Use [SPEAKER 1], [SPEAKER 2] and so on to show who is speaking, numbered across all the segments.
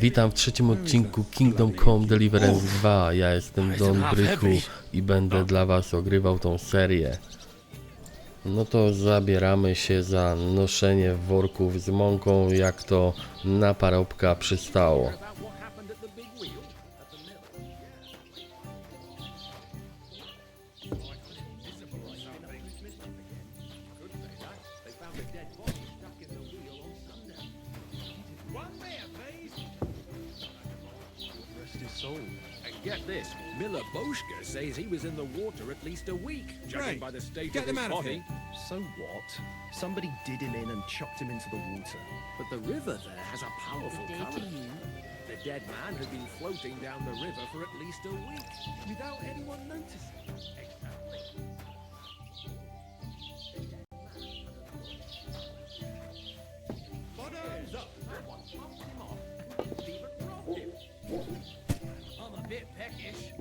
[SPEAKER 1] Witam w trzecim odcinku Kingdom Come Deliverance 2. Ja jestem Don Brychu i będę dla was ogrywał tą serię. No to zabieramy się za noszenie worków z mąką, jak to na parobka przystało.
[SPEAKER 2] Get this, Miller Bójka says he was in the water at least a week, judging by the state of his body.
[SPEAKER 3] So what? Somebody did him in and chucked him into the water.
[SPEAKER 2] But the river there has a powerful current. The dead man had been floating down the river for at least a week, without anyone noticing. Bottoms up! Someone bumped him off. Even robbed him. I'm a bit peckish.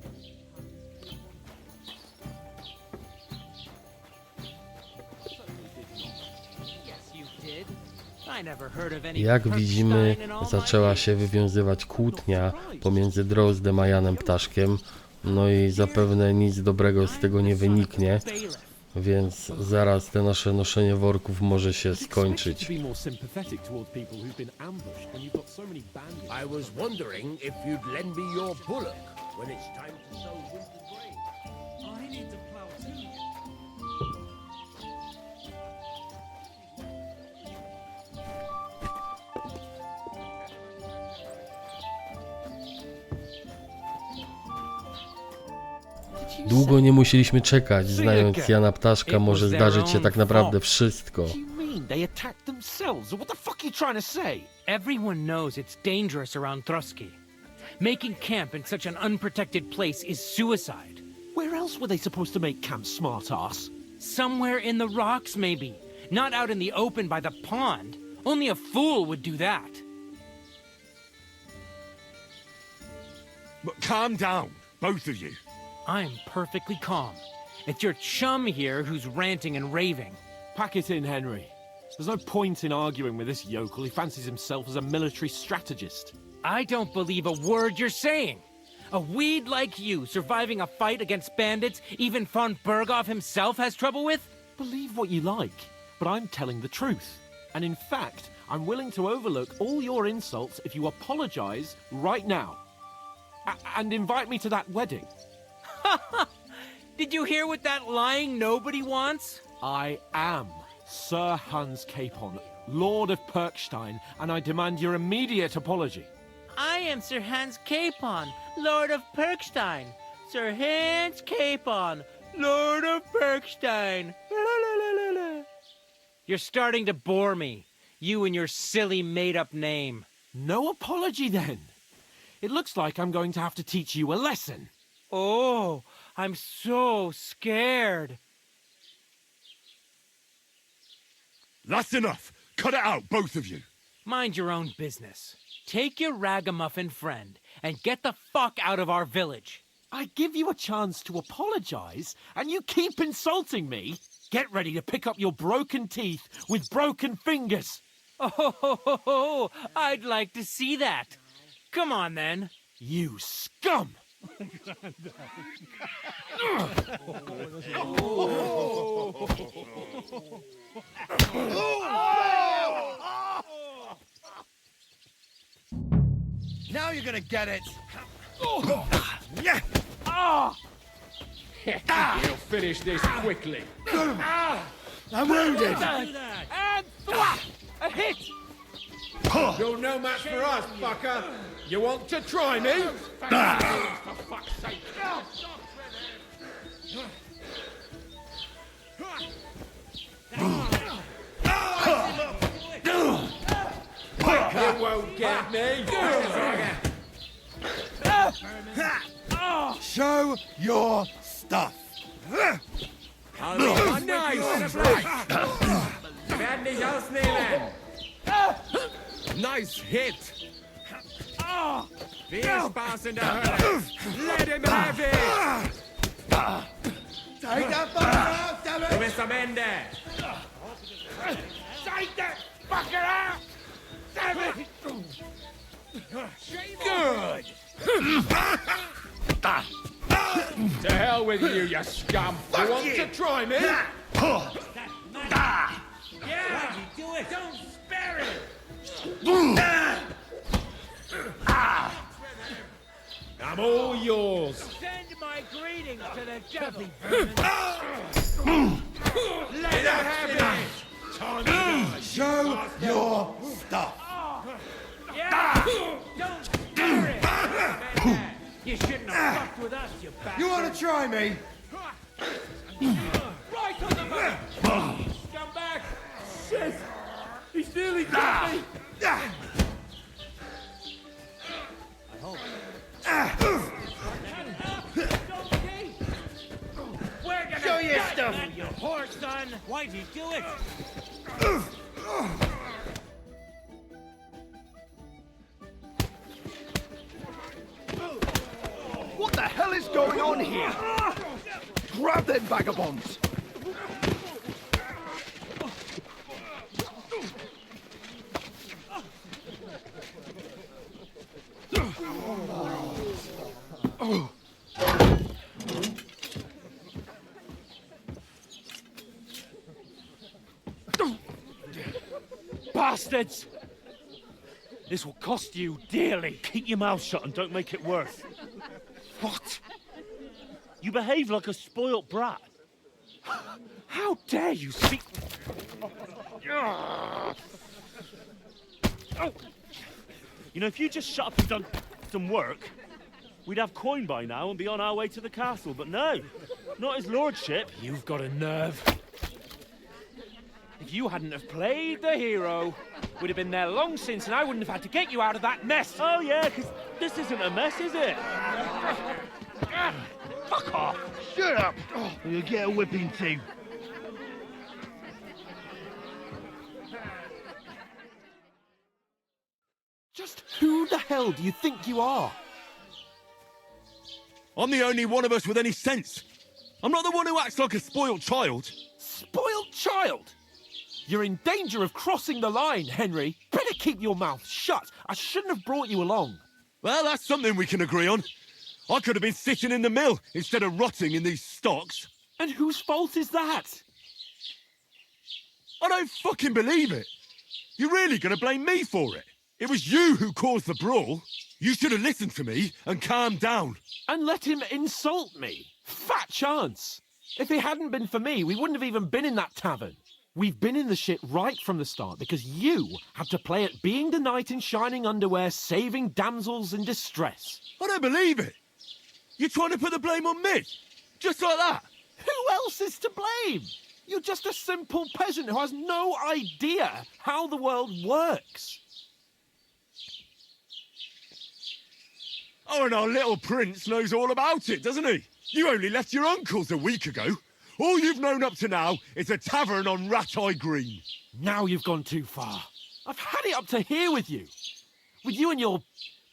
[SPEAKER 1] Jak widzimy, zaczęła się wywiązywać kłótnia pomiędzy Drozdem a Janem Ptaszkiem. No i zapewne nic dobrego z tego nie wyniknie, więc zaraz te nasze noszenie worków może się skończyć.
[SPEAKER 2] I was wondering if you'd lend me your bullock when it's time to sow winter grain. I need to plow too.
[SPEAKER 1] Długo nie musieliśmy czekać, znając Jana Ptaszka może zdarzyć się tak naprawdę wszystko.
[SPEAKER 3] They attacked themselves. What the fuck are you trying to say?
[SPEAKER 4] Everyone knows it's dangerous around Troskowic. Making camp in such an unprotected place is suicide.
[SPEAKER 3] Where else were they supposed to make camp, smart-ass?
[SPEAKER 4] Somewhere in the rocks, maybe. Not out in the open by the pond. Only a fool would do that.
[SPEAKER 5] But calm down, both of you.
[SPEAKER 4] I'm perfectly calm. It's your chum here who's ranting and raving.
[SPEAKER 3] Pack it in, Henry. There's no point in arguing with this yokel. He fancies himself as a military strategist.
[SPEAKER 4] I don't believe a word you're saying. A weed like you surviving a fight against bandits even von Berghoff himself has trouble with?
[SPEAKER 3] Believe what you like, but I'm telling the truth. And in fact, I'm willing to overlook all your insults if you apologize right now. And invite me to that wedding.
[SPEAKER 4] Did you hear what that lying nobody wants?
[SPEAKER 3] I am Sir Hans Capon, Lord of Perkstein, and I demand your immediate apology.
[SPEAKER 4] I am Sir Hans Capon, Lord of Perkstein. Sir Hans Capon, Lord of Perkstein. You're starting to bore me, you and your silly made-up name.
[SPEAKER 3] No apology, then. It looks like I'm going to have to teach you a lesson.
[SPEAKER 4] Oh, I'm so scared.
[SPEAKER 5] That's enough. Cut it out, both of you.
[SPEAKER 4] Mind your own business. Take your ragamuffin friend and get the fuck out of our village.
[SPEAKER 3] I give you a chance to apologize, and you keep insulting me. Get ready to pick up your broken teeth with broken fingers.
[SPEAKER 4] Oh, I'd like to see that. Come on, then.
[SPEAKER 3] You scum!
[SPEAKER 2] Now you're gonna get it. He'll finish this quickly.
[SPEAKER 5] I'm wounded.
[SPEAKER 4] And thwack! A hit!
[SPEAKER 2] You're no match for us, fucker. You want to try me? For fuck's sake. You won't get me.
[SPEAKER 5] Show your stuff.
[SPEAKER 2] I'll be nice. Werd nicht ausnehmen. Nice hit. Viel Spaß in der Hölle. Let him have it.
[SPEAKER 5] Take that fucker out, damn
[SPEAKER 2] Du
[SPEAKER 5] it!
[SPEAKER 2] bist am Ende.
[SPEAKER 4] Take that fucker out! Damn it!
[SPEAKER 5] Good! To hell with you, you scum! You want to try me?
[SPEAKER 2] Yeah! Why'd you do it? Don't spare him!
[SPEAKER 5] I'm all yours.
[SPEAKER 4] Send my greetings to the devil.
[SPEAKER 5] Let her have it! Time to die.
[SPEAKER 2] Show your stuff!
[SPEAKER 4] Yeah! Don't spare him! Man, you shouldn't have fucked with us, you bastard.
[SPEAKER 2] You want to try me?
[SPEAKER 4] Right on the mark! Scumbag! Shit! He's nearly got me! We're gonna
[SPEAKER 2] Show your
[SPEAKER 4] gut
[SPEAKER 2] stuff.
[SPEAKER 4] that, you whore son! Why'd you do it?
[SPEAKER 6] What the hell is going on here? Grab them vagabonds!
[SPEAKER 3] Bastards! This will cost you dearly. Keep your mouth shut and don't make it worse. What? You behave like a spoilt brat. How dare you speak... Oh. You know, if you just shut up and done some work, we'd have coin by now and be on our way to the castle. But no, not his lordship. You've got a nerve. If you hadn't have played the hero, we'd have been there long since and I wouldn't have had to get you out of that mess. Oh yeah, because this isn't a mess, is it? Fuck off.
[SPEAKER 6] Shut up! Oh, you'll get a whipping too.
[SPEAKER 3] Just who the hell do you think you are?
[SPEAKER 5] I'm the only one of us with any sense. I'm not the one who acts like a spoiled child.
[SPEAKER 3] Spoiled child? You're in danger of crossing the line, Henry. Better keep your mouth shut. I shouldn't have brought you along.
[SPEAKER 5] Well, that's something we can agree on. I could have been sitting in the mill instead of rotting in these stocks.
[SPEAKER 3] And whose fault is that?
[SPEAKER 5] I don't fucking believe it. You're really going to blame me for it? It was you who caused the brawl. You should have listened to me and calmed down.
[SPEAKER 3] And let him insult me. Fat chance. If it hadn't been for me, we wouldn't have even been in that tavern. We've been in the shit right from the start because you had to play at being the knight in shining underwear, saving damsels in distress.
[SPEAKER 5] I don't believe it. You're trying to put the blame on me. Just like that.
[SPEAKER 3] Who else is to blame? You're just a simple peasant who has no idea how the world works.
[SPEAKER 5] Oh, and our little prince knows all about it, doesn't he? You only left your uncle's a week ago. All you've known up to now is a tavern on Rat-Eye Green.
[SPEAKER 3] Now you've gone too far. I've had it up to here with you. With you and your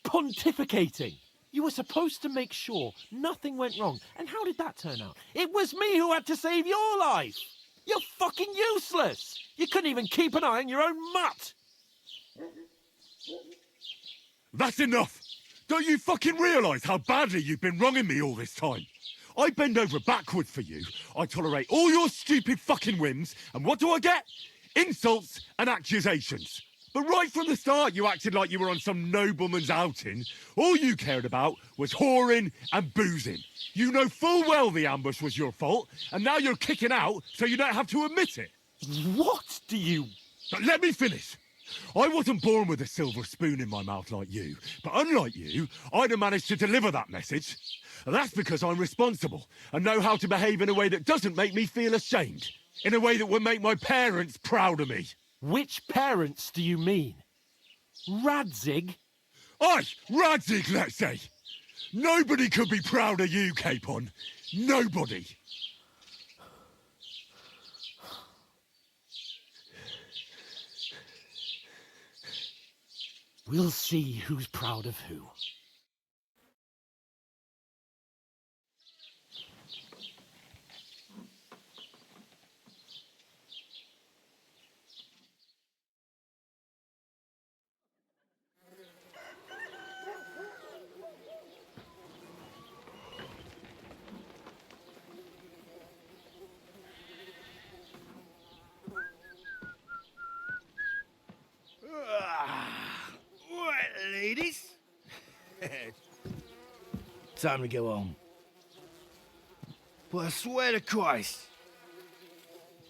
[SPEAKER 3] pontificating. You were supposed to make sure nothing went wrong. And how did that turn out? It was me who had to save your life. You're fucking useless. You couldn't even keep an eye on your own mutt.
[SPEAKER 5] That's enough. Don't you fucking realise how badly you've been wronging me all this time? I bend over backwards for you. I tolerate all your stupid fucking whims. And what do I get? Insults and accusations. But right from the start, you acted like you were on some nobleman's outing. All you cared about was whoring and boozing. You know full well the ambush was your fault, and now you're kicking out so you don't have to admit it.
[SPEAKER 3] What do you...
[SPEAKER 5] But let me finish. I wasn't born with a silver spoon in my mouth like you, but unlike you, I'd have managed to deliver that message. That's because I'm responsible and know how to behave in a way that doesn't make me feel ashamed. In a way that would make my parents proud of me.
[SPEAKER 3] Which parents do you mean? Radzig?
[SPEAKER 5] Aye, Radzig, let's say. Nobody could be proud of you, Capon. Nobody.
[SPEAKER 3] We'll see who's proud of who.
[SPEAKER 6] ladies. Time to go home. But I swear to Christ,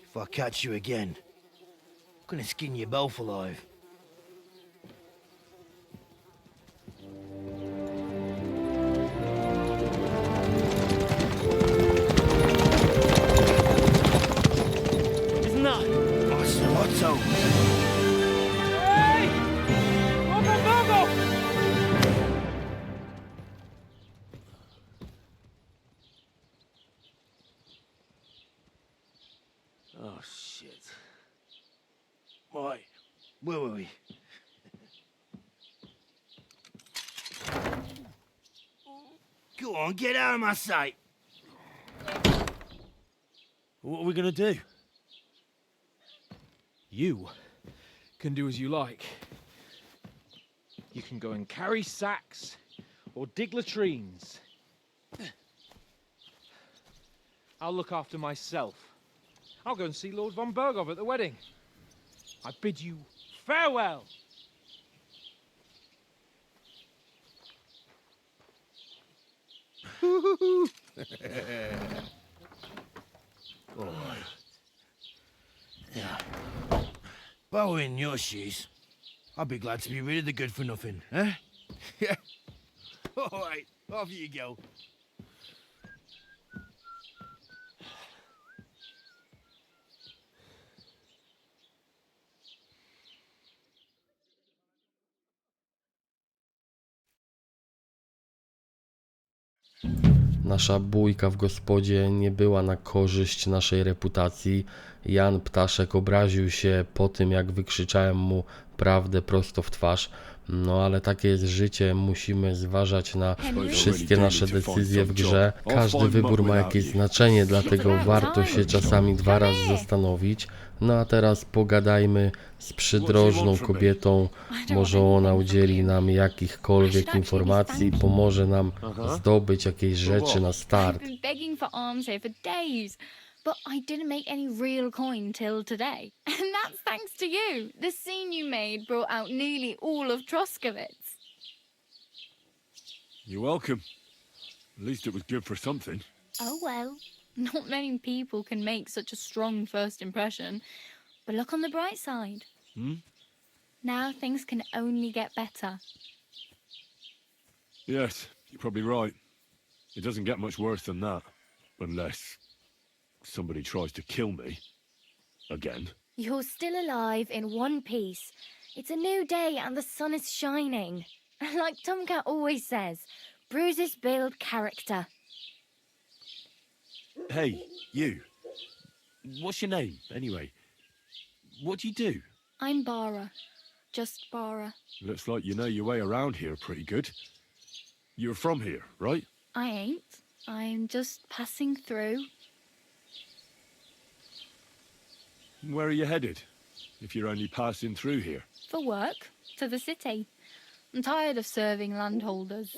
[SPEAKER 6] if I catch you again, I'm gonna skin you both alive.
[SPEAKER 3] Isn't that?
[SPEAKER 6] Otto.
[SPEAKER 3] Hey! Go! Oh, shit. Why?
[SPEAKER 6] Where were we? Go on, get out of my sight.
[SPEAKER 3] What are we gonna do? You can do as you like. You can go and carry sacks or dig latrines. I'll look after myself. I'll go and see Lord von Berghoff at the wedding. I bid you farewell.
[SPEAKER 6] Yeah. If I were in your shoes, I'd be glad to be rid of the good for nothing, eh? Yeah. All right, off you go.
[SPEAKER 1] Nasza bójka w gospodzie nie była na korzyść naszej reputacji. Jan Ptaszek obraził się po tym, jak wykrzyczałem mu prawdę prosto w twarz. No ale takie jest życie, musimy zważać na wszystkie nasze decyzje w grze. Każdy wybór ma jakieś znaczenie, dlatego warto się czasami 2 razy zastanowić. No a teraz pogadajmy z przydrożną kobietą. Może ona udzieli nam jakichkolwiek informacji, pomoże nam zdobyć jakieś rzeczy na start.
[SPEAKER 7] I've been begging for alms here for days, but I didn't make any real coin till today. And that's thanks to you. The scene you made brought out nearly all of Troskowic.
[SPEAKER 5] You're welcome. At least it was good for something.
[SPEAKER 7] Oh well, not many people can make such a strong first impression. But look on the bright side. Now things can only get better.
[SPEAKER 5] Yes, you're probably right. It doesn't get much worse than that. Unless somebody tries to kill me. Again.
[SPEAKER 7] You're still alive in one piece. It's a new day and the sun is shining. Like Tomcat always says, bruises build character.
[SPEAKER 5] Hey, you. What's your name, anyway? What do you do?
[SPEAKER 7] I'm Bara. Just Bara.
[SPEAKER 5] Looks like you know your way around here pretty good. You're from here, right?
[SPEAKER 7] I ain't. I'm just passing through.
[SPEAKER 5] Where are you headed? If you're only passing through here.
[SPEAKER 7] For work. To the city. I'm tired of serving landholders.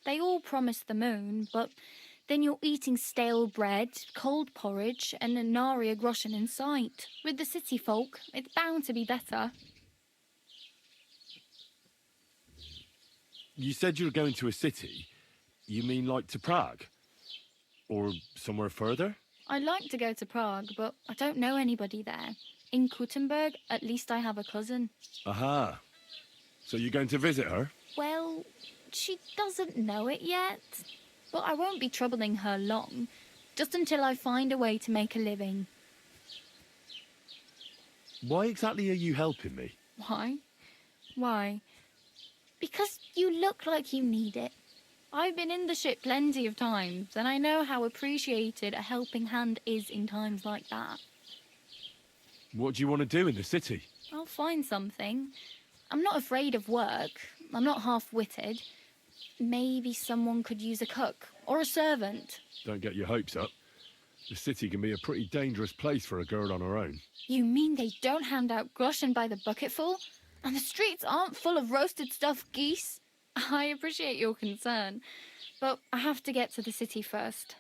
[SPEAKER 7] They all promise the moon, but then you're eating stale bread, cold porridge, and a nary a groschen in sight. With the city folk, it's bound to be better.
[SPEAKER 5] You said you were going to a city. You mean like to Prague? Or somewhere further?
[SPEAKER 7] I'd like to go to Prague, but I don't know anybody there. In Kuttenberg, at least I have a cousin.
[SPEAKER 5] Aha. So you're going to visit her?
[SPEAKER 7] Well, she doesn't know it yet. But I won't be troubling her long. Just until I find a way to make a living.
[SPEAKER 5] Why exactly are you helping me?
[SPEAKER 7] Why? Why? Because you look like you need it. I've been in the ship plenty of times, and I know how appreciated a helping hand is in times like that.
[SPEAKER 5] What do you want to do in the city?
[SPEAKER 7] I'll find something. I'm not afraid of work. I'm not half-witted. Maybe someone could use a cook or a servant.
[SPEAKER 5] Don't get your hopes up. The city can be a pretty dangerous place for a girl on her own.
[SPEAKER 7] You mean they don't hand out groschen by the bucketful? And the streets aren't full of roasted stuffed geese? I appreciate your concern, but I have to get to the city first.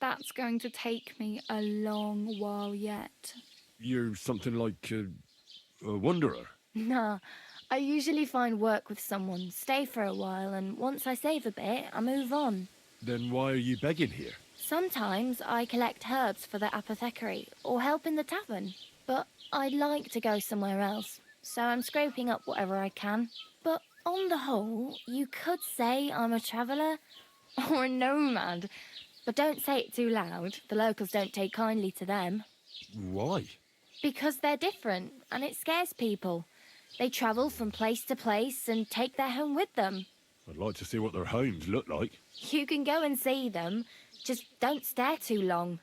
[SPEAKER 7] That's going to take me a long while yet.
[SPEAKER 5] You're something like a wanderer.
[SPEAKER 7] Nah, I usually find work with someone, stay for a while, and once I save a bit, I move on.
[SPEAKER 5] Then why are you begging here?
[SPEAKER 7] Sometimes I collect herbs for the apothecary or help in the tavern, but I'd like to go somewhere else, so I'm scraping up whatever I can. But on the whole, you could say I'm a traveller or a nomad, but don't say it too loud. The locals don't take kindly to them.
[SPEAKER 5] Why?
[SPEAKER 7] Because they're different, and it scares people. They travel from place to place and take their home with them.
[SPEAKER 5] I'd like to see what their homes look like.
[SPEAKER 7] You can go and see them, just don't stare too long.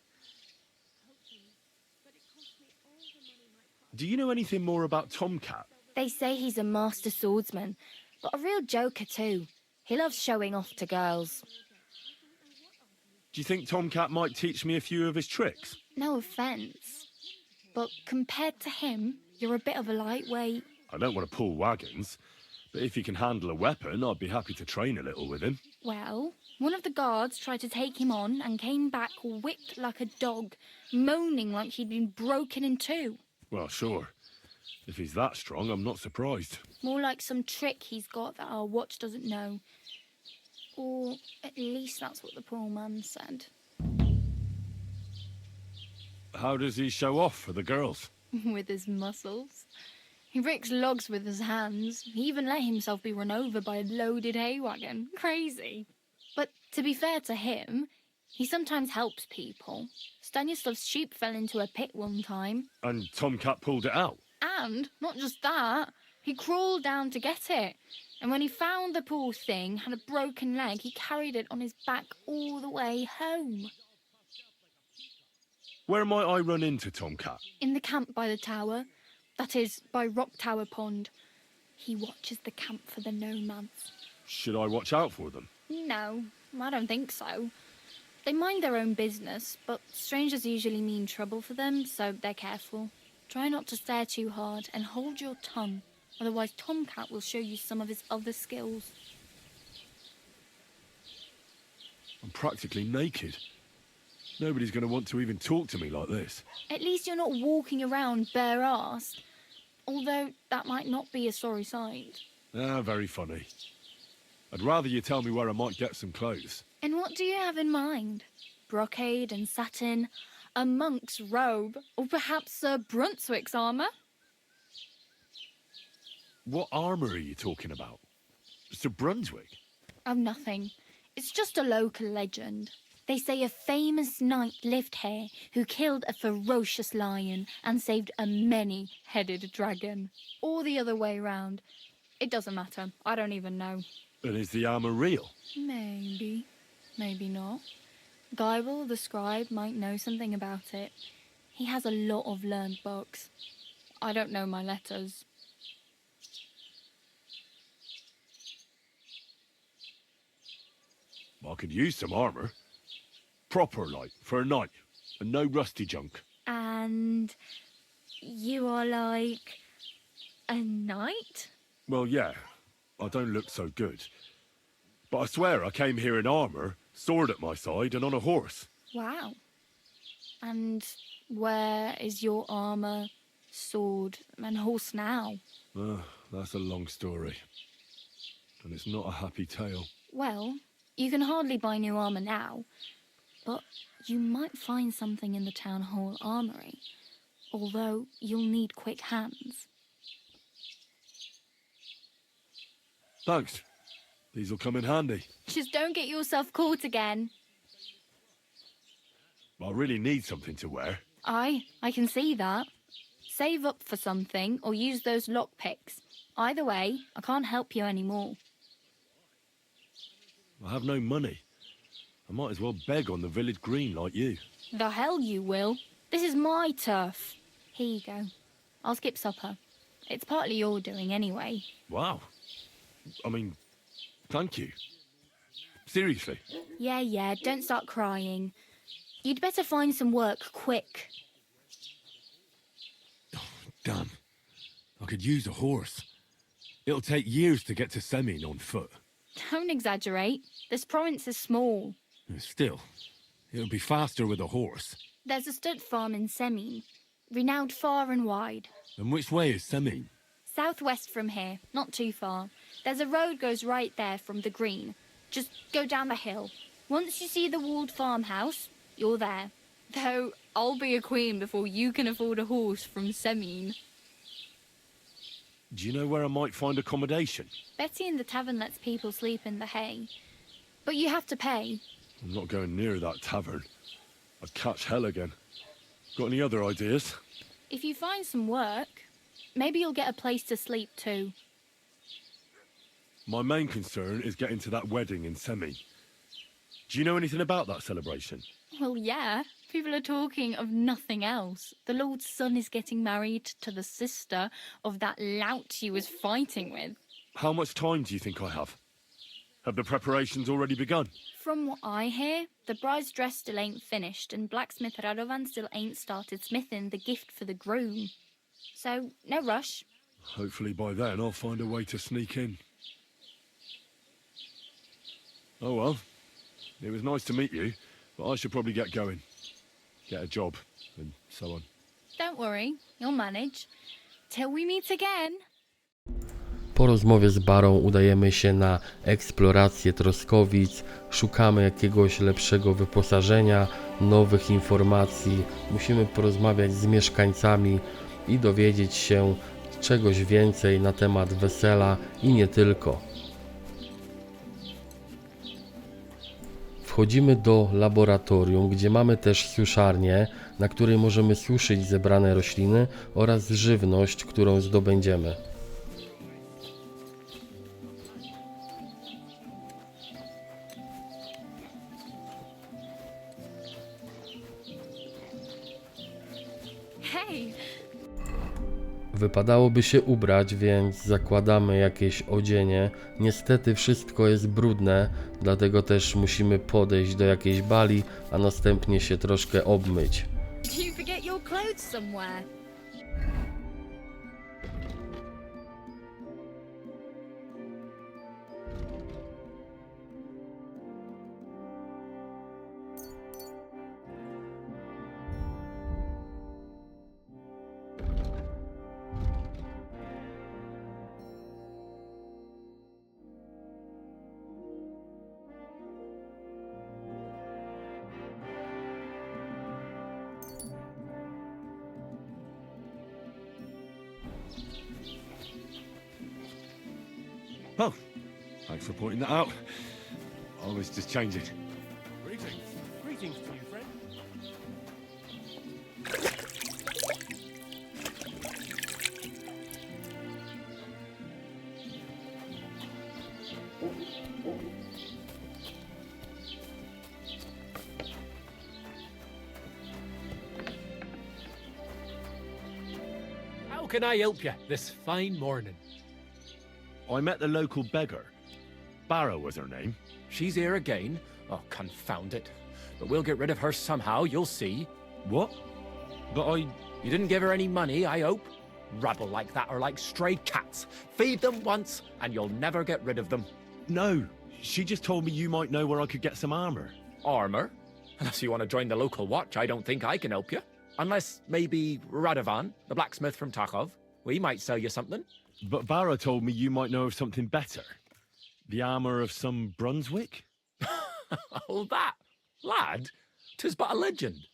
[SPEAKER 5] Do you know anything more about Tomcat?
[SPEAKER 7] They say he's a master swordsman, but a real joker too. He loves showing off to girls.
[SPEAKER 5] Do you think Tomcat might teach me a few of his tricks?
[SPEAKER 7] No offence, but compared to him, you're a bit of a lightweight.
[SPEAKER 5] I don't want to pull wagons, but if he can handle a weapon, I'd be happy to train a little with him.
[SPEAKER 7] Well, one of the guards tried to take him on and came back whipped like a dog, moaning like he'd been broken in two.
[SPEAKER 5] Well, sure. If he's that strong, I'm not surprised.
[SPEAKER 7] More like some trick he's got that our watch doesn't know. Or at least that's what the poor man said.
[SPEAKER 5] How does he show off for the girls?
[SPEAKER 7] With his muscles. He breaks logs with his hands. He even let himself be run over by a loaded hay wagon. Crazy. But to be fair to him, he sometimes helps people. Stanislav's sheep fell into a pit one time.
[SPEAKER 5] And Tomcat pulled it out?
[SPEAKER 7] And not just that, he crawled down to get it. And when he found the poor thing had a broken leg, he carried it on his back all the way home.
[SPEAKER 5] Where might I run into Tomcat?
[SPEAKER 7] In the camp by the tower. That is, by Rock Tower Pond. He watches the camp for the nomads.
[SPEAKER 5] Should I watch out for them?
[SPEAKER 7] No, I don't think so. They mind their own business, but strangers usually mean trouble for them, so they're careful. Try not to stare too hard and hold your tongue, otherwise Tomcat will show you some of his other skills.
[SPEAKER 5] I'm practically naked. Nobody's going to want to even talk to me like this.
[SPEAKER 7] At least you're not walking around bare-assed, although that might not be a sorry sight.
[SPEAKER 5] Ah, very funny. I'd rather you tell me where I might get some clothes.
[SPEAKER 7] And what do you have in mind? Brocade and satin, a monk's robe, or perhaps Sir Brunswick's armour?
[SPEAKER 5] What armour are you talking about? Sir Brunswick?
[SPEAKER 7] Oh, nothing. It's just a local legend. They say a famous knight lived here who killed a ferocious lion and saved a many-headed dragon. Or the other way round. It doesn't matter. I don't even know.
[SPEAKER 5] And is the armour real?
[SPEAKER 7] Maybe. Maybe not. Geibel, the scribe, might know something about it. He has a lot of learned books. I don't know my letters.
[SPEAKER 5] I could use some armour. Proper, like, for a knight. And no rusty junk.
[SPEAKER 7] And you are like a knight?
[SPEAKER 5] Well, yeah. I don't look so good. But I swear I came here in armour, sword at my side, and on a horse.
[SPEAKER 7] Wow. And where is your armour, sword, and horse now?
[SPEAKER 5] That's a long story. And it's not a happy tale.
[SPEAKER 7] Well, you can hardly buy new armour now, but you might find something in the town hall armoury, although you'll need quick hands.
[SPEAKER 5] Thanks. These'll come in handy.
[SPEAKER 7] Just don't get yourself caught again.
[SPEAKER 5] I really need something to wear.
[SPEAKER 7] I can see that. Save up for something or use those lockpicks. Either way, I can't help you anymore.
[SPEAKER 5] I have no money. I might as well beg on the village green like you.
[SPEAKER 7] The hell you will. This is my turf. Here you go. I'll skip supper. It's partly your doing anyway.
[SPEAKER 5] Wow. I mean, thank you. Seriously.
[SPEAKER 7] Yeah, don't start crying. You'd better find some work quick.
[SPEAKER 5] Damn. I could use a horse. It'll take years to get to Semin on foot.
[SPEAKER 7] Don't exaggerate. This province is small.
[SPEAKER 5] Still, it'll be faster with a horse.
[SPEAKER 7] There's a stud farm in Semin, renowned far and wide.
[SPEAKER 5] And which way is Semin?
[SPEAKER 7] Southwest from here, not too far. There's a road goes right there from the green. Just go down the hill. Once you see the walled farmhouse, you're there. Though I'll be a queen before you can afford a horse from Semine.
[SPEAKER 5] Do you know where I might find accommodation?
[SPEAKER 7] Betty in the tavern lets people sleep in the hay. But you have to pay.
[SPEAKER 5] I'm not going near that tavern. I'd catch hell again. Got any other ideas?
[SPEAKER 7] If you find some work, maybe you'll get a place to sleep too.
[SPEAKER 5] My main concern is getting to that wedding in Semi. Do you know anything about that celebration?
[SPEAKER 7] Well, yeah. People are talking of nothing else. The Lord's son is getting married to the sister of that lout you was fighting with.
[SPEAKER 5] How much time do you think I have? Have the preparations already begun?
[SPEAKER 7] From what I hear, the bride's dress still ain't finished, and blacksmith Radovan still ain't started smithing the gift for the groom. So, no rush.
[SPEAKER 5] Hopefully by then I'll find a way to sneak in. Oh well, it was nice to meet you, but I should probably get going. Get a job, and so on.
[SPEAKER 7] Don't worry, you'll manage. Till we meet again.
[SPEAKER 1] Po rozmowie z Barą udajemy się na eksplorację Troskowic, szukamy jakiegoś lepszego wyposażenia, nowych informacji, musimy porozmawiać z mieszkańcami i dowiedzieć się czegoś więcej na temat wesela i nie tylko. Wchodzimy do laboratorium, gdzie mamy też suszarnię, na której możemy suszyć zebrane rośliny oraz żywność, którą zdobędziemy.
[SPEAKER 7] Hej!
[SPEAKER 1] Wypadałoby się ubrać, więc zakładamy jakieś odzienie. Niestety wszystko jest brudne, dlatego też musimy podejść do jakiejś bali, a następnie się troszkę obmyć.
[SPEAKER 7] Did you forget your clothes somewhere?
[SPEAKER 5] Oh, thanks for pointing that out. I was just changing.
[SPEAKER 2] Greetings. Greetings to you, friend.
[SPEAKER 3] How can I help you this fine morning?
[SPEAKER 5] I met the local beggar. Barrow was her name.
[SPEAKER 8] She's here again? Oh, confound it. But we'll get rid of her somehow, you'll see.
[SPEAKER 5] What? But I...
[SPEAKER 8] You didn't give her any money, I hope? Rabble like that are like stray cats. Feed them once, and you'll never get rid of them.
[SPEAKER 5] No, she just told me you might know where I could get some armor.
[SPEAKER 8] Armor? Unless you want to join the local watch, I don't think I can help you. Unless maybe Radovan, the blacksmith from Takhov. We might sell you something.
[SPEAKER 5] But Barrow told me you might know of something better. The armor of some Brunswick?
[SPEAKER 8] Oh, that, lad, 'tis but a legend.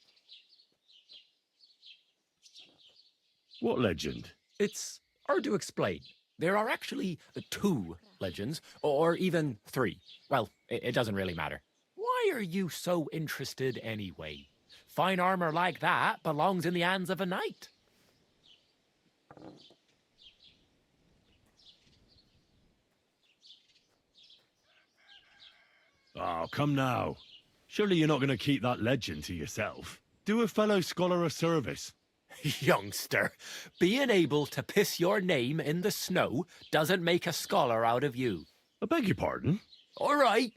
[SPEAKER 5] What legend?
[SPEAKER 8] It's hard to explain. There are actually 2 legends, or even 3. Well, it doesn't really matter. Why are you so interested anyway? Fine armor like that belongs in the hands of a knight.
[SPEAKER 5] Oh, come now. Surely you're not going to keep that legend to yourself. Do a fellow scholar a service.
[SPEAKER 8] Youngster, being able to piss your name in the snow doesn't make a scholar out of you.
[SPEAKER 5] I beg your pardon?
[SPEAKER 8] All right.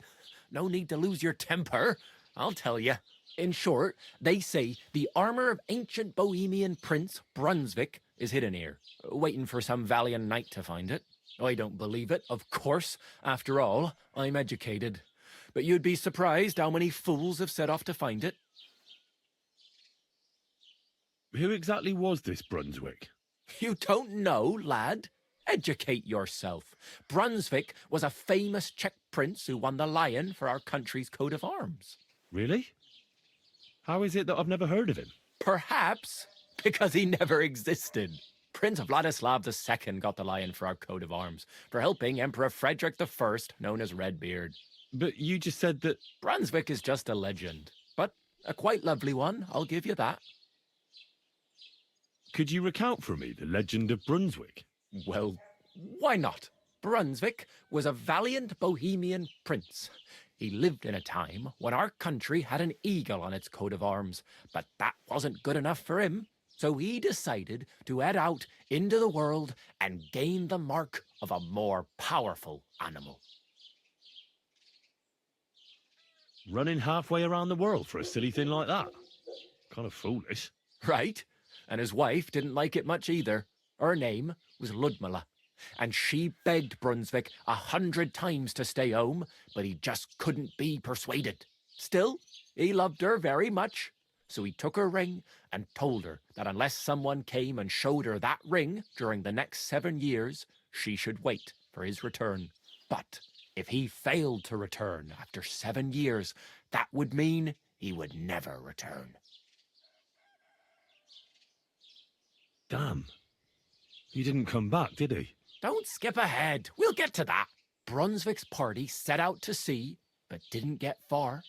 [SPEAKER 8] No need to lose your temper. I'll tell you. In short, they say the armor of ancient Bohemian prince Brunswick is hidden here, waiting for some valiant knight to find it. I don't believe it, of course. After all, I'm educated. But you'd be surprised how many fools have set off to find it.
[SPEAKER 5] Who exactly was this Brunswick?
[SPEAKER 8] You don't know, lad? Educate yourself. Brunswick was a famous Czech prince who won the lion for our country's coat of arms.
[SPEAKER 5] Really? How is it that I've never heard of him?
[SPEAKER 8] Perhaps because he never existed. Prince Vladislav II got the lion for our coat of arms for helping Emperor Frederick I, known as Redbeard.
[SPEAKER 5] But you just said that...
[SPEAKER 8] Brunswick is just a legend, but a quite lovely one, I'll give you that.
[SPEAKER 5] Could you recount for me the legend of Brunswick?
[SPEAKER 8] Well, why not? Brunswick was a valiant Bohemian prince. He lived in a time when our country had an eagle on its coat of arms, but that wasn't good enough for him. So he decided to head out into the world and gain the mark of a more powerful animal.
[SPEAKER 5] Running halfway around the world for a silly thing like that? Kind of foolish.
[SPEAKER 8] Right? And his wife didn't like it much either. Her name was Ludmilla, and she begged Brunswick 100 times to stay home, but he just couldn't be persuaded. Still, he loved her very much, so he took her ring and told her that unless someone came and showed her that ring during the next 7 years, she should wait for his return. But if he failed to return after 7 years, that would mean he would never return.
[SPEAKER 5] Damn. He didn't come back, did he?
[SPEAKER 8] Don't skip ahead. We'll get to that. Brunswick's party set out to sea, but didn't get far.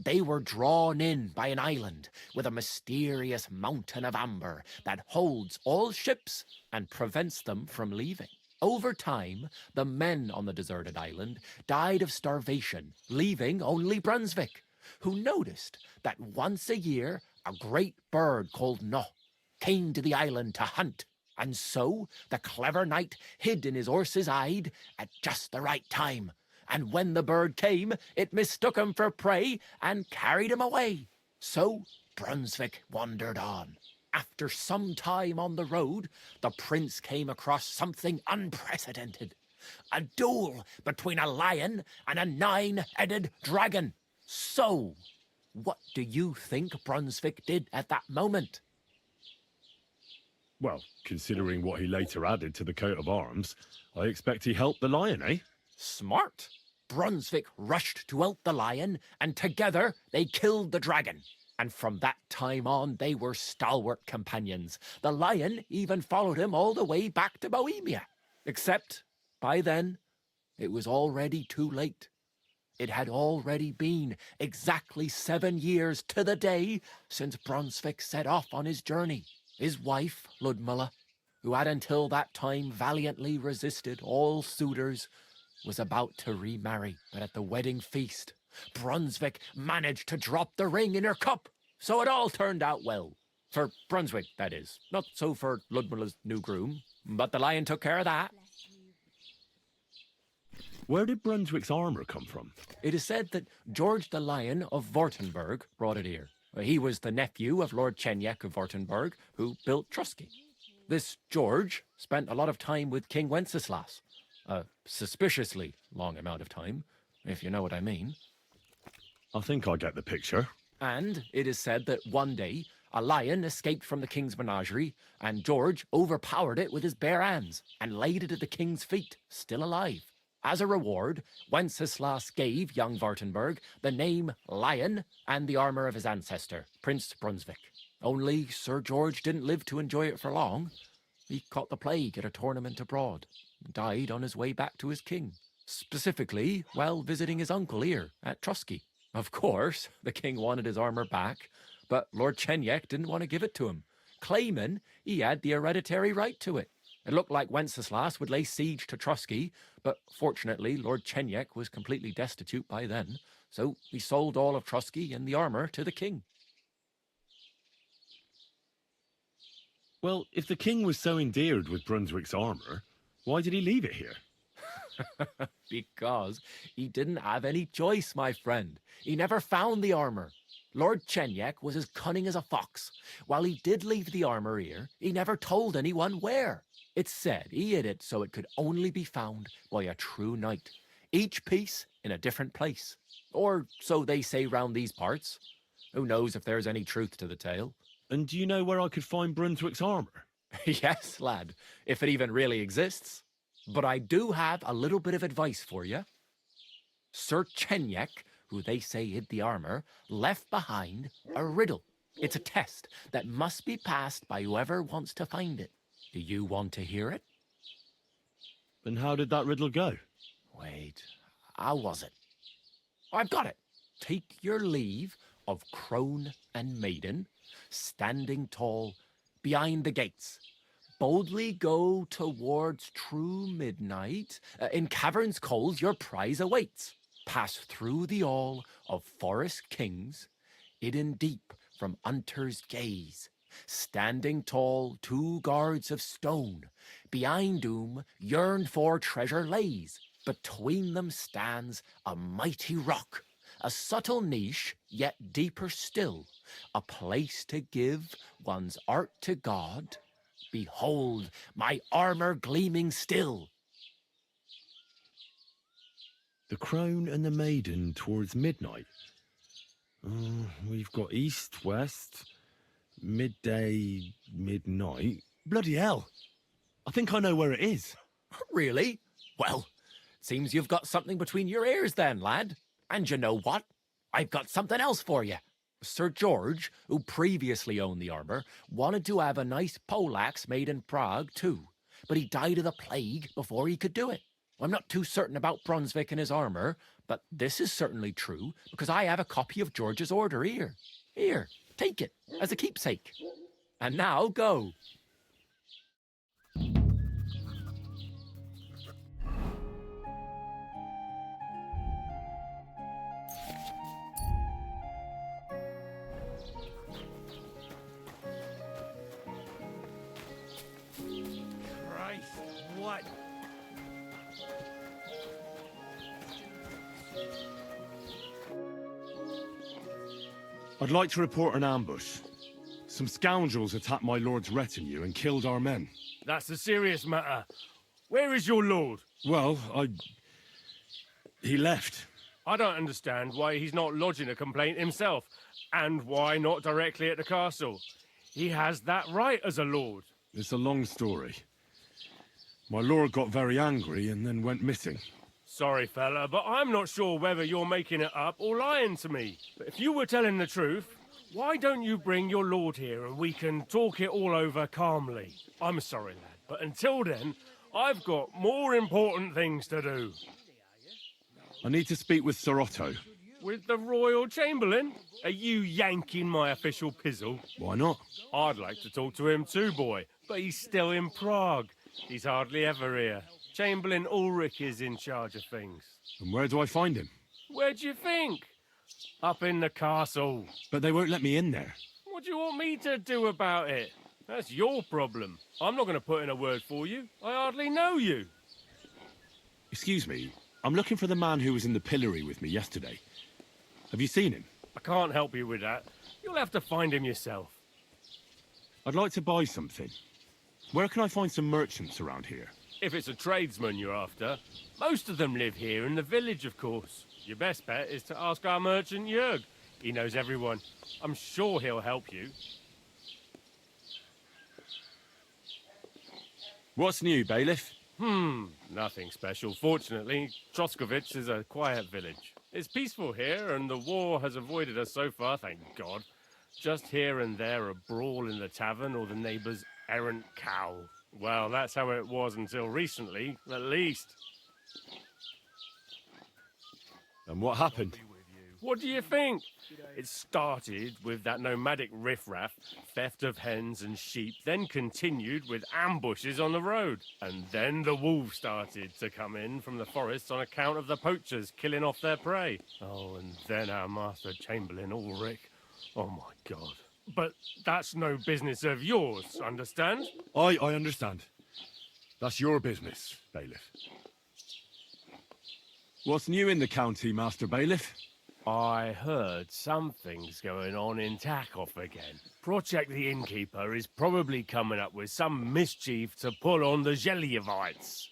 [SPEAKER 8] They were drawn in by an island with a mysterious mountain of amber that holds all ships and prevents them from leaving. Over time, the men on the deserted island died of starvation, leaving only Brunswick, who noticed that once a year a great bird called No came to the island to hunt. And so the clever knight hid in his horse's hide at just the right time. And when the bird came, it mistook him for prey and carried him away. So Brunswick wandered on. After some time on the road, the prince came across something unprecedented. A duel between a lion and a 9-headed dragon. So, what do you think Brunswick did at that moment?
[SPEAKER 5] Well, considering what he later added to the coat of arms, I expect he helped the lion, eh?
[SPEAKER 8] Smart. Brunswick rushed to help the lion, and together they killed the dragon. And from that time on, they were stalwart companions. The lion even followed him all the way back to Bohemia. Except, by then, it was already too late. It had already been exactly 7 years to the day since Brunswick set off on his journey. His wife, Ludmilla, who had until that time valiantly resisted all suitors, was about to remarry. But at the wedding feast, Brunswick managed to drop the ring in her cup. So it all turned out well. For Brunswick, that is. Not so for Ludmilla's new groom, but the lion took care of that.
[SPEAKER 5] Where did Brunswick's armour come from?
[SPEAKER 8] It is said that George the Lion of Württemberg brought it here. He was the nephew of Lord Chenyek of Württemberg, who built Troskowic. This George spent a lot of time with King Wenceslas. A suspiciously long amount of time, if you know what I mean.
[SPEAKER 5] I think I get the picture.
[SPEAKER 8] And it is said that one day, a lion escaped from the king's menagerie, and George overpowered it with his bare hands and laid it at the king's feet, still alive. As a reward, Wenceslas gave young Württemberg the name Lion and the armour of his ancestor, Prince Brunswick. Only Sir George didn't live to enjoy it for long. He caught the plague at a tournament abroad, and died on his way back to his king, specifically while visiting his uncle here at Troskowic. Of course, the king wanted his armour back, but Lord Chenyek didn't want to give it to him, claiming he had the hereditary right to it. It looked like Wenceslas would lay siege to Troskowic, but fortunately Lord Chenyek was completely destitute by then, so he sold all of Troskowic and the armour to the king.
[SPEAKER 5] Well, if the king was so endeared with Brunswick's armour, why did he leave it here?
[SPEAKER 8] Because he didn't have any choice, my friend. He never found the armour. Lord Chenyek was as cunning as a fox. While he did leave the armour here, he never told anyone where. It's said he hid it so it could only be found by a true knight, each piece in a different place. Or so they say round these parts. Who knows if there's any truth to the tale?
[SPEAKER 5] And do you know where I could find Brunswick's armour?
[SPEAKER 8] Yes, lad, if it even really exists. But I do have a little bit of advice for you. Sir Chenyek, who they say hid the armor, left behind a riddle. It's a test that must be passed by whoever wants to find it. Do you want to hear it?
[SPEAKER 3] And how did that riddle go?
[SPEAKER 8] Wait, how was it? I've got it. Take your leave of crone and maiden, standing tall behind the gates. Boldly go towards true midnight. In caverns cold your prize awaits. Pass through the all of forest kings, hidden deep from hunter's gaze. Standing tall, 2 guards of stone, behind whom yearned for treasure lays. Between them stands a mighty rock, a subtle niche, yet deeper still, a place to give one's art to God. Behold, my armor gleaming still.
[SPEAKER 3] The crone and the maiden towards midnight. We've got east, west, midday, midnight. Bloody hell. I think I know where it is.
[SPEAKER 8] Really? Well, seems you've got something between your ears then, lad. And you know what? I've got something else for you. Sir George, who previously owned the armor, wanted to have a nice poleaxe made in Prague too, but he died of the plague before he could do it. I'm not too certain about Brunswick and his armor, but this is certainly true because I have a copy of George's order here. Here, take it as a keepsake. And now go.
[SPEAKER 2] Christ, what?
[SPEAKER 5] I'd like to report an ambush. Some scoundrels attacked my lord's retinue and killed our men.
[SPEAKER 2] That's a serious matter. Where is your lord?
[SPEAKER 5] Well, he left.
[SPEAKER 2] I don't understand why he's not lodging a complaint himself, and why not directly at the castle. He has that right as a lord.
[SPEAKER 5] It's a long story. My lord got very angry and then went missing.
[SPEAKER 2] Sorry, fella, but I'm not sure whether you're making it up or lying to me. But if you were telling the truth, why don't you bring your lord here and we can talk it all over calmly? I'm sorry, lad, but until then, I've got more important things to do.
[SPEAKER 5] I need to speak with Sir Otto.
[SPEAKER 2] With the Royal Chamberlain? Are you yanking my official pizzle?
[SPEAKER 5] Why not?
[SPEAKER 2] I'd like to talk to him too, boy, but he's still in Prague. He's hardly ever here. Chamberlain Ulrich is in charge of things.
[SPEAKER 5] And where do I find him?
[SPEAKER 2] Where do you think? Up in the castle.
[SPEAKER 5] But they won't let me in there.
[SPEAKER 2] What do you want me to do about it? That's your problem. I'm not going to put in a word for you. I hardly know you.
[SPEAKER 5] Excuse me, I'm looking for the man who was in the pillory with me yesterday. Have you seen him?
[SPEAKER 2] I can't help you with that. You'll have to find him yourself.
[SPEAKER 5] I'd like to buy something. Where can I find some merchants around here?
[SPEAKER 2] If it's a tradesman you're after, most of them live here in the village, of course. Your best bet is to ask our merchant Jörg. He knows everyone. I'm sure he'll help you.
[SPEAKER 5] What's new, bailiff?
[SPEAKER 2] Nothing special. Fortunately, Troskowic is a quiet village. It's peaceful here, and the war has avoided us so far, thank God. Just here and there a brawl in the tavern or the neighbour's errant cow. Well, that's how it was until recently, at least.
[SPEAKER 5] And what happened?
[SPEAKER 2] What do you think? It started with that nomadic riffraff, theft of hens and sheep, then continued with ambushes on the road. And then the wolves started to come in from the forests on account of the poachers killing off their prey. Oh, and then our master Chamberlain Ulrich. Oh my God. But that's no business of yours, understand?
[SPEAKER 5] I understand. That's your business, bailiff. What's new in the county, Master Bailiff?
[SPEAKER 2] I heard something's going on in Takoff again. Project the Innkeeper is probably coming up with some mischief to pull on the Zhelyevites.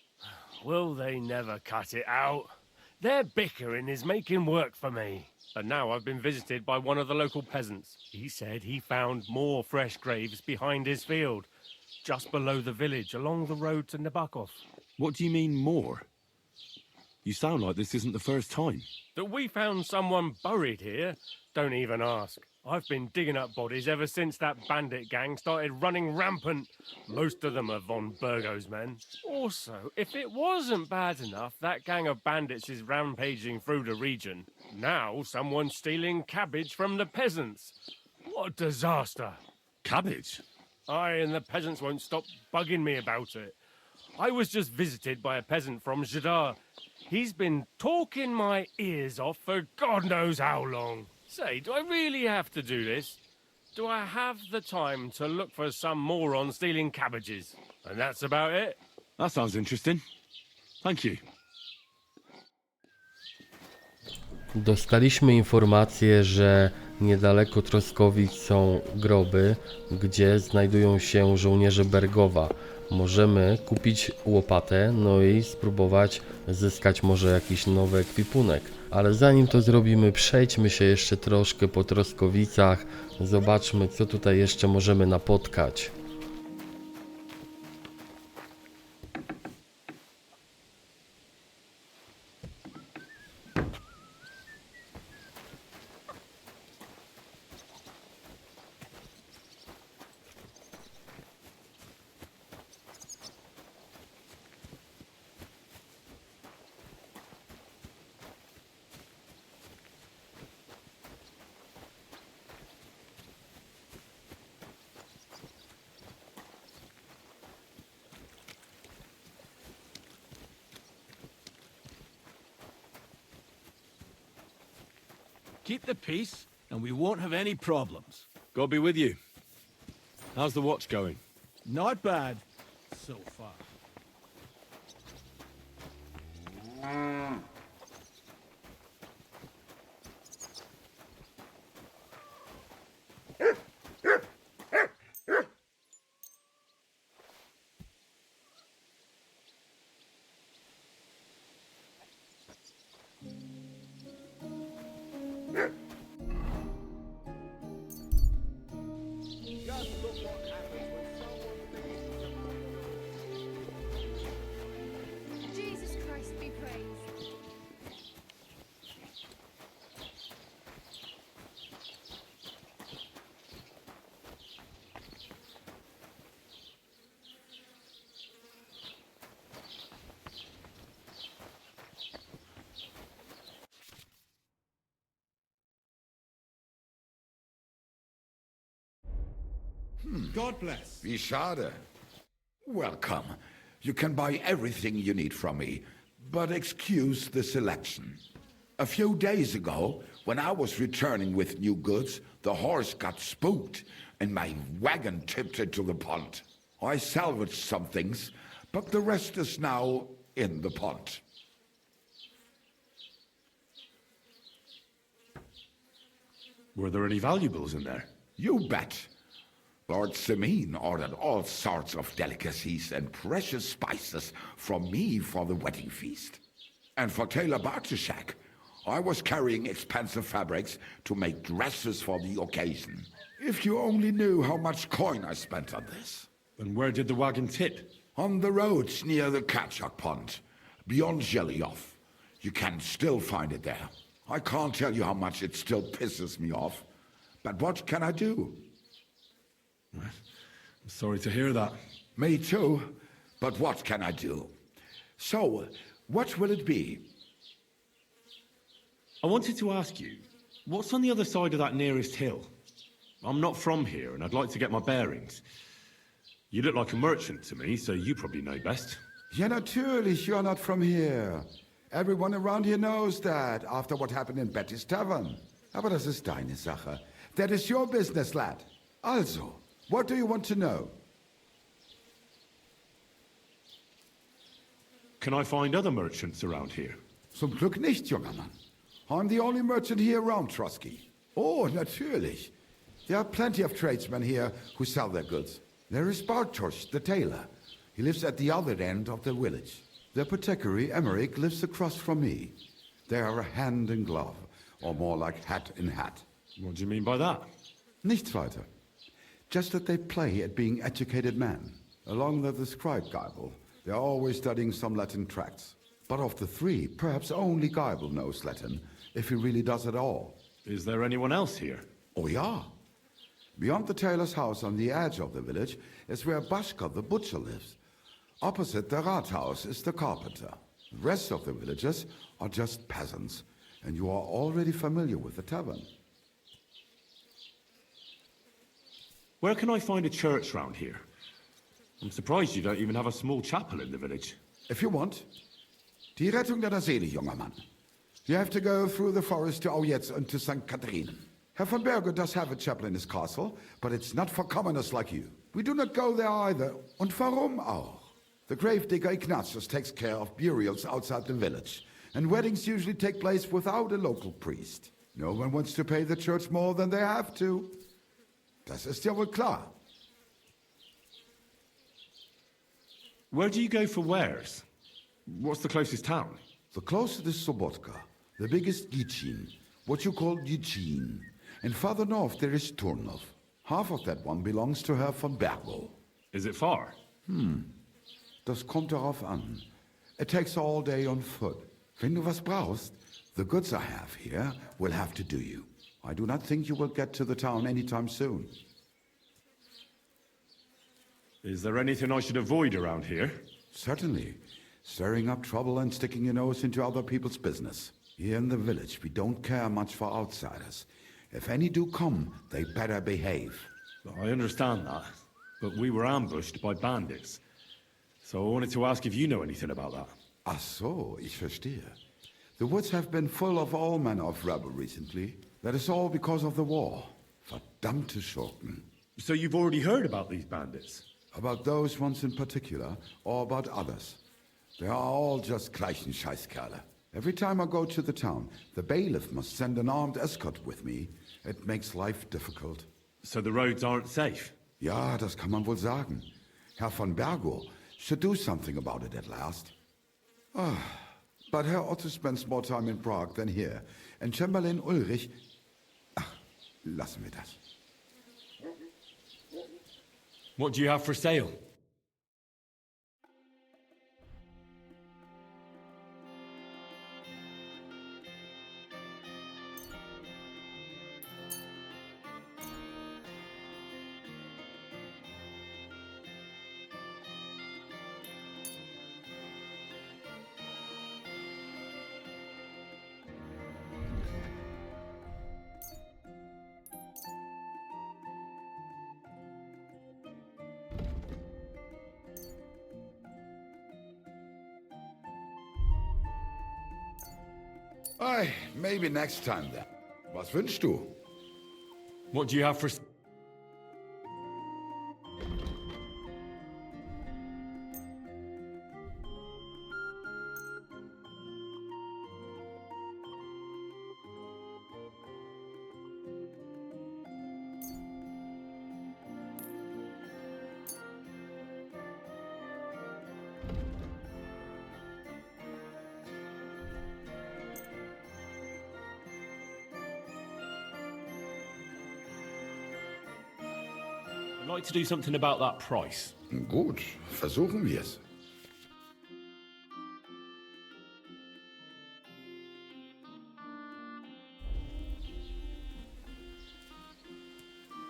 [SPEAKER 2] Will they never cut it out? Their bickering is making work for me. And now I've been visited by one of the local peasants. He said he found more fresh graves behind his field, just below the village, along the road to Nabokov.
[SPEAKER 5] What do you mean, more? You sound like this isn't the first time.
[SPEAKER 2] That we found someone buried here? Don't even ask. I've been digging up bodies ever since that bandit gang started running rampant. Most of them are von Burgo's men. Also, if it wasn't bad enough that gang of bandits is rampaging through the region, now someone's stealing cabbage from the peasants. What a disaster.
[SPEAKER 5] Cabbage?
[SPEAKER 2] Aye, and the peasants won't stop bugging me about it. I was just visited by a peasant from Jadar. He's been talking my ears off for God knows how long. Say, do I really have to do this? Do I have the time to look for some moron stealing cabbages? And that's about it.
[SPEAKER 5] That sounds interesting. Thank you.
[SPEAKER 1] Dostaliśmy informację, że niedaleko Troskowic są groby, gdzie znajdują się żołnierze Bergowa. Możemy kupić łopatę, no i spróbować zyskać może jakiś nowy ekwipunek. Ale zanim to zrobimy, przejdźmy się jeszcze troszkę po Troskowicach, zobaczmy, co tutaj jeszcze możemy napotkać.
[SPEAKER 3] Keep the peace, and we won't have any problems.
[SPEAKER 5] God be with you. How's the watch going?
[SPEAKER 3] Not bad, so far.
[SPEAKER 7] Jesus Christ be praised.
[SPEAKER 3] God bless.
[SPEAKER 9] Wie schade. Welcome. You can buy everything you need from me, but excuse the selection. A few days ago, when I was returning with new goods, the horse got spooked and my wagon tipped into the pond. I salvaged some things, but the rest is now in the pond.
[SPEAKER 5] Were there any valuables in there?
[SPEAKER 9] You bet. Lord Simeon ordered all sorts of delicacies and precious spices from me for the wedding feast. And for Taylor Bartishak, I was carrying expensive fabrics to make dresses for the occasion. If you only knew how much coin I spent on this.
[SPEAKER 5] And where did the wagon tip?
[SPEAKER 9] On the roads near the Katchak Pond, beyond Jelioff. You can still find it there. I can't tell you how much it still pisses me off. But what can I do?
[SPEAKER 5] I'm sorry to hear that.
[SPEAKER 9] Me too, but what can I do? So, what will it be?
[SPEAKER 5] I wanted to ask you, what's on the other side of that nearest hill? I'm not from here, and I'd like to get my bearings. You look like a merchant to me, so you probably know best.
[SPEAKER 9] Ja, natürlich, you're not from here. Everyone around here knows that, after what happened in Betty's Tavern. Aber das ist deine Sache. That is your business, lad. Also, what do you want to know?
[SPEAKER 5] Can I find other merchants around here?
[SPEAKER 9] Zum Glück nicht, junger Mann. I'm the only merchant here around Troski. Oh, natürlich. There are plenty of tradesmen here who sell their goods. There is Bartosz, the tailor. He lives at the other end of the village. The apothecary, Emmerich, lives across from me. They are hand in glove, or more like hat in hat.
[SPEAKER 5] What do you mean by that?
[SPEAKER 9] Nichts weiter. Just that they play at being educated men. Along the described Bible, They're always studying some Latin tracts. But of the three, perhaps only Geibel knows Latin, if he really does at all.
[SPEAKER 5] Is there anyone else here?
[SPEAKER 9] Oh, yeah. Beyond the tailor's house on the edge of the village is where Bashka the butcher lives. Opposite the Rathaus is the carpenter. The rest of the villagers are just peasants, and you are already familiar with the tavern.
[SPEAKER 5] Where can I find a church round here? I'm surprised you don't even have a small chapel in the village.
[SPEAKER 9] If you want. Die Rettung deiner Seele, junger Mann. You have to go through the forest to Aujetz and to St. Catherine. Herr von Berge does have a chapel in his castle, but it's not for commoners like you. We do not go there either. Und warum auch? The gravedigger Ignatius takes care of burials outside the village, and weddings usually take place without a local priest. No one wants to pay the church more than they have to. Das ist ja wohl klar.
[SPEAKER 5] Where do you go for wares? What's the closest town?
[SPEAKER 9] The closest is Sobotka, the biggest Gichin, what you call Gichin. And farther north there is Turnov. Half of that one belongs to Herr von Bergo.
[SPEAKER 5] Is it far?
[SPEAKER 9] Das kommt darauf an. It takes all day on foot. Wenn du was brauchst, the goods I have here will have to do you. I do not think you will get to the town anytime soon.
[SPEAKER 5] Is there anything I should avoid around here?
[SPEAKER 9] Certainly. Stirring up trouble and sticking your nose into other people's business. Here in the village, we don't care much for outsiders. If any do come, they better behave.
[SPEAKER 5] I understand that, but we were ambushed by bandits. So I wanted to ask if you know anything about that.
[SPEAKER 9] Ach so, ich verstehe. The woods have been full of all manner of rebel recently. That is all because of the war. Verdammte Schurken.
[SPEAKER 5] So you've already heard about these bandits?
[SPEAKER 9] About those ones in particular, or about others. They are all just gleichen Scheißkerle. Every time I go to the town, the bailiff must send an armed escort with me. It makes life difficult.
[SPEAKER 5] So the roads aren't safe?
[SPEAKER 9] Ja, das kann man wohl sagen. Herr von Bergo should do something about it at last. But Herr Otto spends more time in Prague than here. And Chamberlain Ulrich... Ach, lassen wir das.
[SPEAKER 5] What do you have for sale?
[SPEAKER 9] Aye, maybe next time then. Was wünschst du?
[SPEAKER 5] What do you have for... I'd like to do something about that price.
[SPEAKER 9] Gut, versuchen wir es.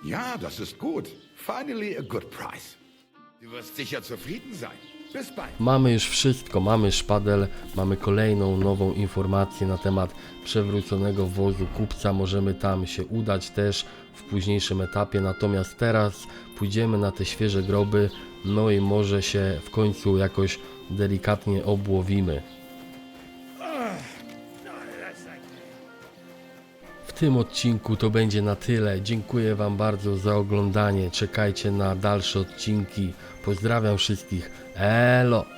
[SPEAKER 9] Ja, das ist gut. Finally a good price. Du wirst sicher zufrieden sein. Bis bald.
[SPEAKER 1] Mamy już wszystko, mamy szpadel, mamy kolejną nową informację na temat przewróconego wozu kupca. Możemy tam się udać też w późniejszym etapie, natomiast teraz pójdziemy na te świeże groby, no i może się w końcu jakoś delikatnie obłowimy. W tym odcinku to będzie na tyle. Dziękuję Wam bardzo za oglądanie. Czekajcie na dalsze odcinki. Pozdrawiam wszystkich. Elo!